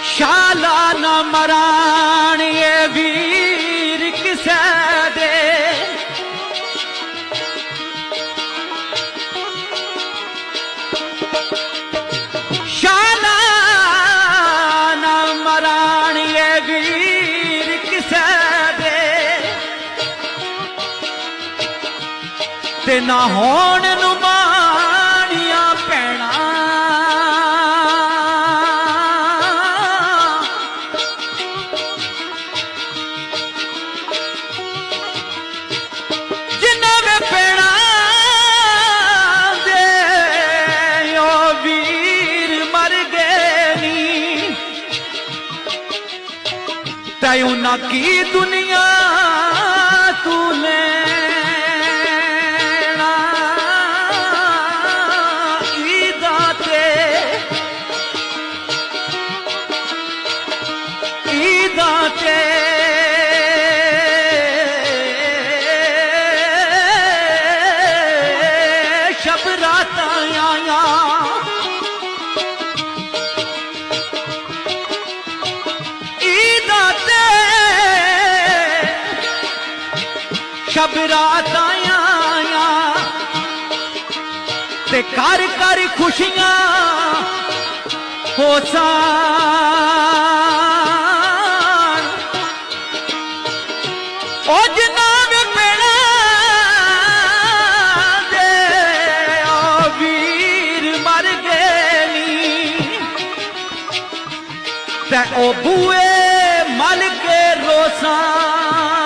शाला न मरान ये वीर किसे दे, शाला न मरान ये वीर किसे दे, ते ना होण नुमानिया पैना उना की दुनिया तूने ईदाते शब रात आया शब रात आया ते कर कर खुशियां हो सान ओ जनाब पेड़ा दे ओ वीर मर गए नी ते ओ बुए मल के रोसान